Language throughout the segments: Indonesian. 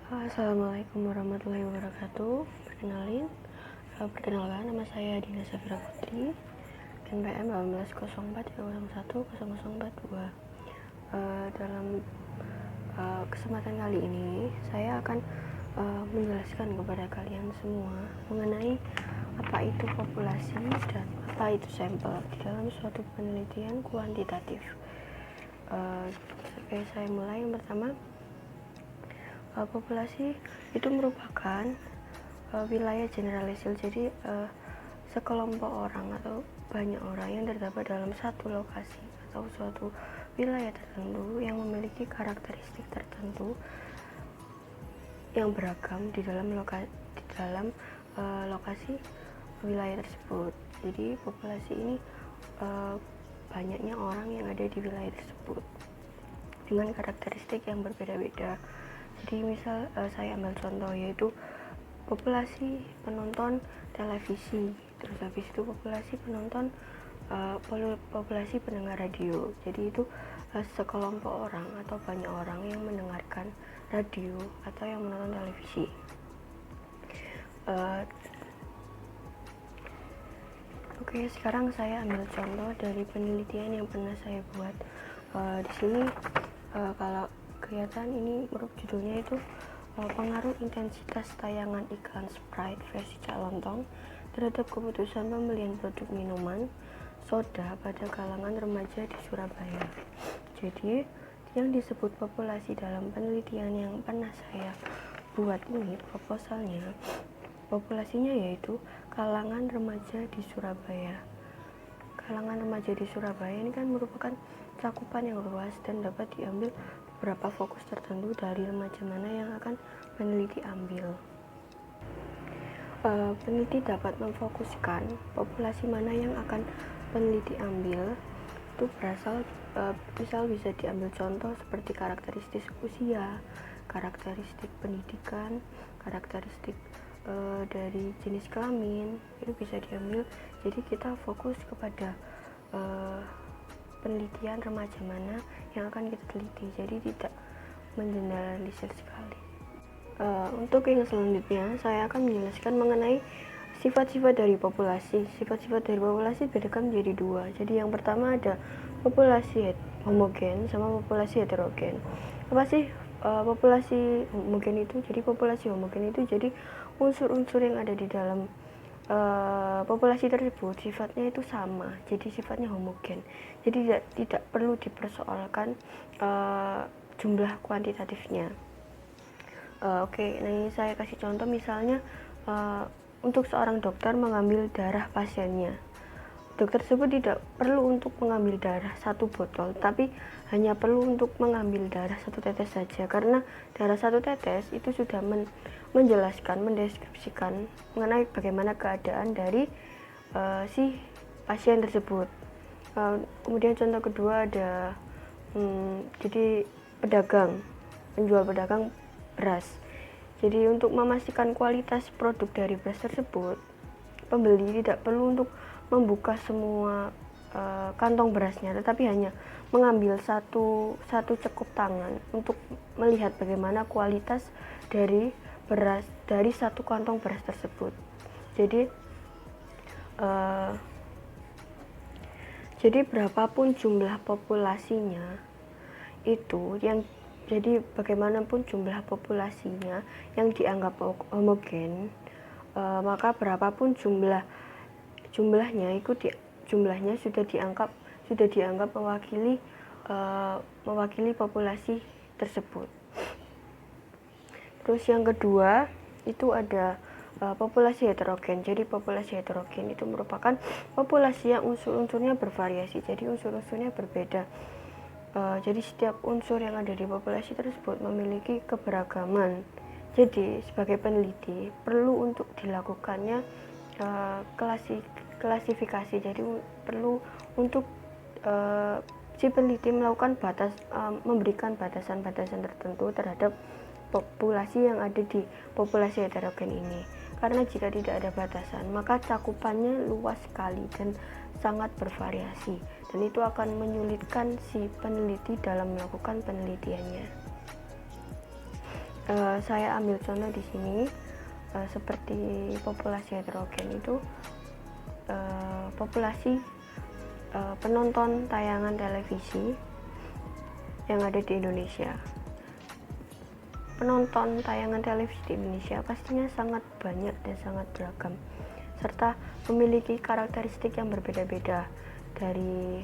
Assalamualaikum warahmatullahi wabarakatuh. Perkenalkan nama saya Dina Safira Putri, NPM 1804010042. Dalam kesempatan kali ini saya akan menjelaskan kepada kalian semua mengenai apa itu populasi dan apa itu sampel di dalam suatu penelitian kuantitatif. Oke, saya mulai. Yang pertama, populasi itu merupakan wilayah generalisir, jadi sekelompok orang atau banyak orang yang terdapat dalam satu lokasi atau suatu wilayah tertentu yang memiliki karakteristik tertentu yang beragam di dalam lokasi wilayah tersebut. Jadi populasi ini banyaknya orang yang ada di wilayah tersebut dengan karakteristik yang berbeda-beda. Jadi misal saya ambil contoh, yaitu populasi penonton televisi, terus habis itu populasi pendengar radio. Jadi itu sekelompok orang atau banyak orang yang mendengarkan radio atau yang menonton televisi. Oke, sekarang saya ambil contoh dari penelitian yang pernah saya buat. Di sini kalau kelihatan ini judulnya itu pengaruh intensitas tayangan iklan Sprite versi Cak Lontong terhadap keputusan pembelian produk minuman soda pada kalangan remaja di Surabaya. Jadi yang disebut populasi dalam penelitian yang pernah saya buat ini, populasinya yaitu kalangan remaja di Surabaya. Kalangan remaja di Surabaya ini kan merupakan cakupan yang luas dan dapat diambil beberapa fokus tertentu dari remaja mana yang akan peneliti ambil. Peneliti dapat memfokuskan populasi mana yang akan peneliti ambil. Itu berasal misal bisa diambil contoh seperti karakteristik usia, karakteristik pendidikan, karakteristik dari jenis kelamin, itu bisa diambil. Jadi kita fokus kepada penelitian remaja mana yang akan kita teliti, jadi tidak mengeneralisir sekali. Untuk yang selanjutnya saya akan menjelaskan mengenai sifat-sifat dari populasi. Sifat-sifat dari populasi bedakan menjadi dua. Jadi yang pertama ada populasi homogen sama populasi heterogen. Apa sih populasi homogen itu? Jadi populasi homogen itu jadi unsur-unsur yang ada di dalam populasi tersebut sifatnya itu sama, jadi sifatnya homogen. Jadi tidak perlu dipersoalkan jumlah kuantitatifnya. Oke, ini saya kasih contoh misalnya untuk seorang dokter mengambil darah pasiennya. Dokter tersebut tidak perlu untuk mengambil darah satu botol, tapi hanya perlu untuk mengambil darah satu tetes saja, karena darah satu tetes itu sudah menjelaskan, mendeskripsikan mengenai bagaimana keadaan dari si pasien tersebut. Kemudian contoh kedua ada jadi penjual pedagang beras. Jadi untuk memastikan kualitas produk dari beras tersebut, pembeli tidak perlu untuk membuka semua kantong berasnya, tetapi hanya mengambil satu cekup tangan untuk melihat bagaimana kualitas dari beras dari satu kantong beras tersebut. Jadi berapapun jumlah populasinya itu jadi bagaimanapun jumlah populasinya yang dianggap homogen, maka berapapun jumlahnya sudah dianggap mewakili populasi tersebut. Terus yang kedua itu ada populasi heterogen. Jadi populasi heterogen itu merupakan populasi yang unsur-unsurnya bervariasi, jadi unsur-unsurnya berbeda. Jadi setiap unsur yang ada di populasi tersebut memiliki keberagaman. Jadi sebagai peneliti perlu untuk dilakukannya klasifikasi. Jadi perlu untuk si peneliti melakukan memberikan batasan-batasan tertentu terhadap populasi yang ada di populasi heterogen ini. Karena jika tidak ada batasan, maka cakupannya luas sekali dan sangat bervariasi, dan itu akan menyulitkan si peneliti dalam melakukan penelitiannya. Saya ambil contoh di sini seperti populasi heterogen itu populasi penonton tayangan televisi yang ada di Indonesia. Penonton tayangan televisi di Indonesia pastinya sangat banyak dan sangat beragam, serta memiliki karakteristik yang berbeda-beda dari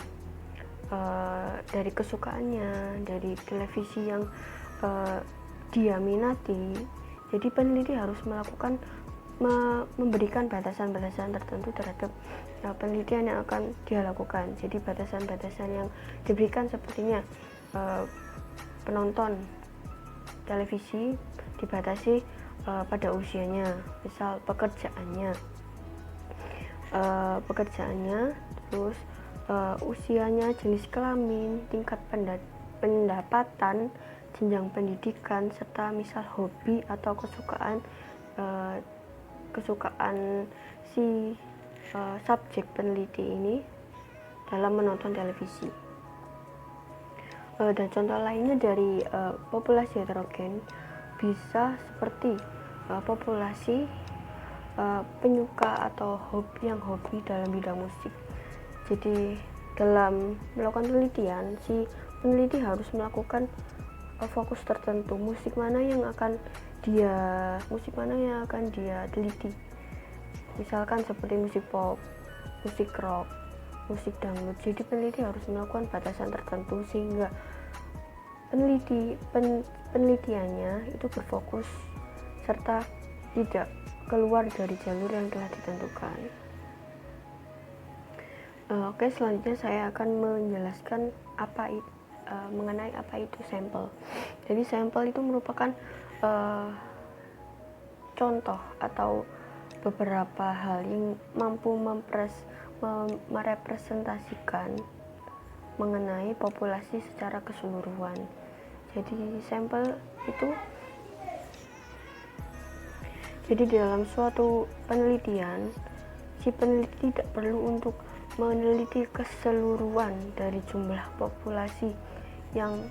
kesukaannya, dari televisi yang dia minati. Jadi peneliti harus memberikan batasan-batasan tertentu terhadap penelitian yang akan dia lakukan. Jadi batasan-batasan yang diberikan sepertinya penonton televisi dibatasi pada usianya, misal pekerjaannya, terus usianya, jenis kelamin, tingkat pendapatan, jenjang pendidikan, serta misal hobi atau kesukaan si subjek peneliti ini dalam menonton televisi. Dan contoh lainnya dari populasi heterogen bisa seperti populasi penyuka atau hobi dalam bidang musik. Jadi dalam melakukan penelitian, si peneliti harus melakukan fokus tertentu, musik mana yang akan dia teliti. Misalkan seperti musik pop, musik rock, musik dangdut. Jadi peneliti harus melakukan batasan tertentu sehingga penelitiannya itu berfokus serta tidak keluar dari jalur yang telah ditentukan. Oke, selanjutnya saya akan menjelaskan mengenai apa itu sampel. Jadi sampel itu merupakan contoh atau beberapa hal yang mampu merepresentasikan mengenai populasi secara keseluruhan. Jadi sampel itu di dalam suatu penelitian, si peneliti tidak perlu untuk meneliti keseluruhan dari jumlah populasi yang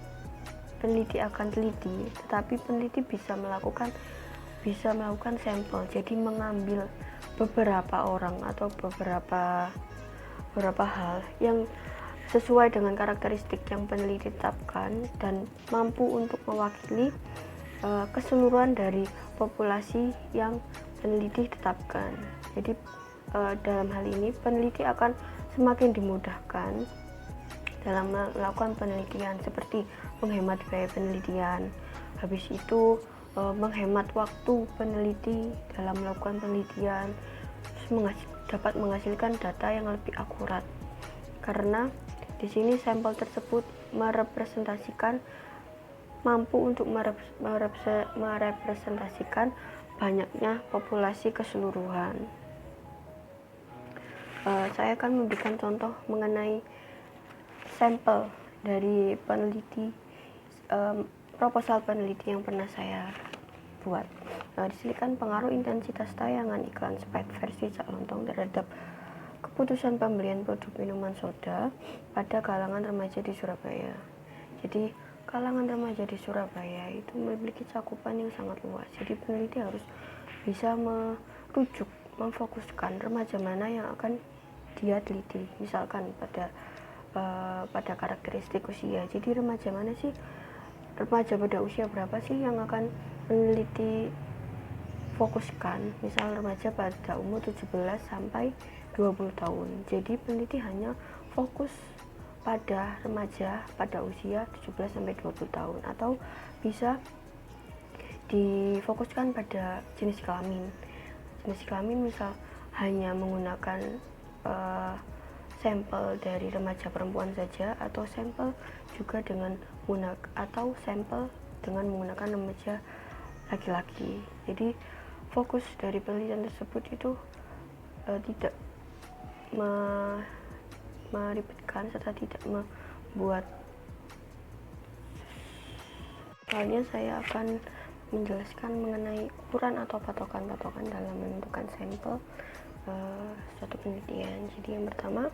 peneliti akan teliti, tetapi peneliti bisa melakukan sampel. Jadi mengambil beberapa orang atau beberapa hal yang sesuai dengan karakteristik yang peneliti tetapkan dan mampu untuk mewakili keseluruhan dari populasi yang peneliti tetapkan. Jadi dalam hal ini peneliti akan semakin dimudahkan dalam melakukan penelitian, seperti menghemat biaya penelitian, habis itu menghemat waktu peneliti dalam melakukan penelitian, terus dapat menghasilkan data yang lebih akurat, karena di sini sampel tersebut mampu untuk merepresentasikan banyaknya populasi keseluruhan. Saya akan memberikan contoh mengenai sampel dari proposal peneliti yang pernah saya buat. Di sini kan pengaruh intensitas tayangan iklan Sprite versi Cak Lontong terhadap keputusan pembelian produk minuman soda pada kalangan remaja di Surabaya. Jadi kalangan remaja di Surabaya itu memiliki cakupan yang sangat luas. Jadi peneliti harus bisa memfokuskan remaja mana yang akan dia teliti, misalkan pada karakteristik usia. Jadi remaja pada usia berapa sih yang akan peneliti fokuskan, misal remaja pada umur 17 sampai 20 tahun. Jadi peneliti hanya fokus pada remaja pada usia 17 sampai 20 tahun, atau bisa difokuskan pada jenis kelamin misal hanya menggunakan sampel dari remaja perempuan saja, atau sampel dengan menggunakan remaja laki-laki. Jadi fokus dari penelitian tersebut itu tidak meribetkan serta tidak membuat. Soalnya saya akan menjelaskan mengenai ukuran atau patokan dalam menentukan sampel suatu penelitian. Jadi yang pertama,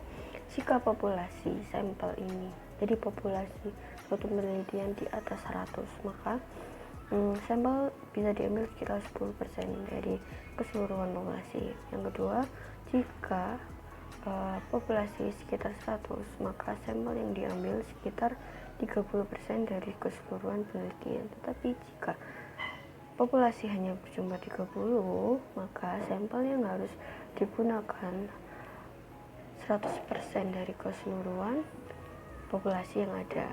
jika populasi sampel ini, jadi populasi suatu penelitian di atas 100, maka Sampel bisa diambil sekitar 10% dari keseluruhan populasi. Yang kedua, jika populasi sekitar 100, maka sampel yang diambil sekitar 30% dari keseluruhan penelitian. Tetapi jika populasi hanya berjumlah 30, maka sampel yang harus digunakan 100% dari keseluruhan populasi yang ada.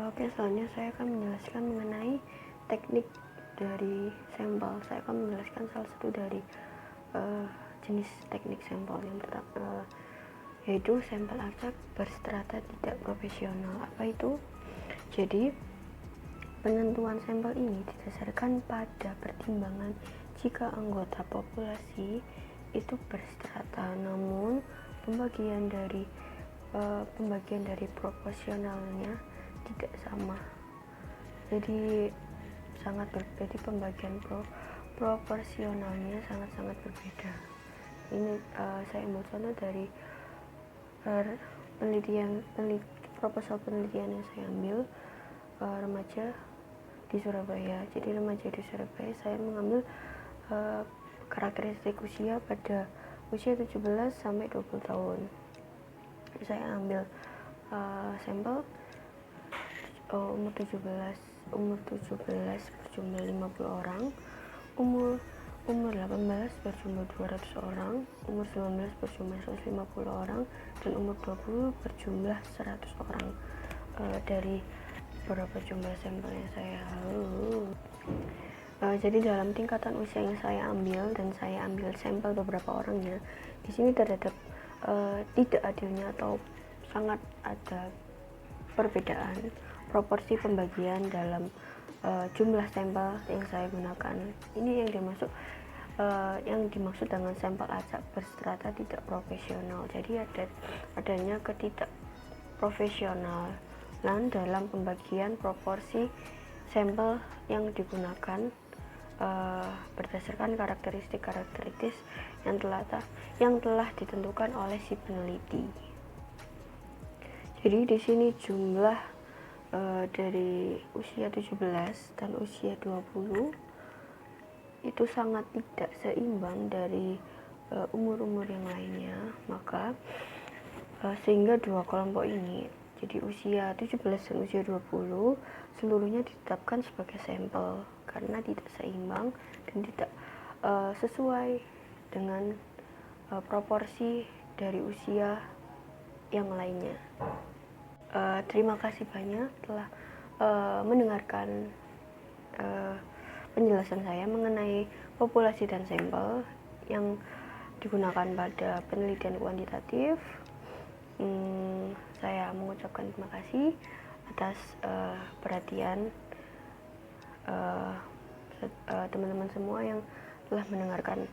Oke, selanjutnya saya akan menjelaskan mengenai teknik dari sampel. Saya akan menjelaskan salah satu dari jenis teknik sampel yang pertama, yaitu sampel acak berstrata tidak profesional. Apa itu? Jadi, penentuan sampel ini didasarkan pada pertimbangan jika anggota populasi itu berstrata, namun pembagian dari proporsionalnya tidak sama. Jadi pembagian proporsionalnya sangat-sangat berbeda. Ini saya ambil contoh dari proposal penelitian yang saya ambil, remaja di Surabaya. Jadi remaja di Surabaya saya mengambil karakteristik usia pada usia 17 sampai 20 tahun. Saya ambil sampel umur 17 berjumlah 50 orang, umur 18 berjumlah 200 orang, umur 19 berjumlah 150 orang, dan umur 20 berjumlah 100 orang. Dari beberapa jumlah sampel yang saya jadi dalam tingkatan usia yang saya ambil, dan saya ambil sampel beberapa orangnya, di sini terdapat tidak adilnya atau sangat ada perbedaan proporsi pembagian dalam jumlah sampel yang saya gunakan. Ini yang dimaksud dengan sampel acak berstrata tidak profesional. Jadi adanya ketidakprofesionalan dalam pembagian proporsi sampel yang digunakan berdasarkan karakteristik yang telah ditentukan oleh si peneliti. Jadi di sini jumlah dari usia 17 dan usia 20 itu sangat tidak seimbang dari umur-umur yang lainnya, maka sehingga dua kelompok ini, jadi usia 17 dan usia 20, seluruhnya ditetapkan sebagai sampel karena tidak seimbang dan tidak sesuai dengan proporsi dari usia yang lainnya. Terima kasih banyak telah mendengarkan penjelasan saya mengenai populasi dan sampel yang digunakan pada penelitian kuantitatif. Saya mengucapkan terima kasih atas perhatian teman-teman semua yang telah mendengarkan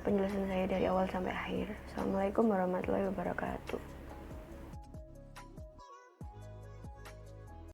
penjelasan saya dari awal sampai akhir. Assalamualaikum warahmatullahi wabarakatuh.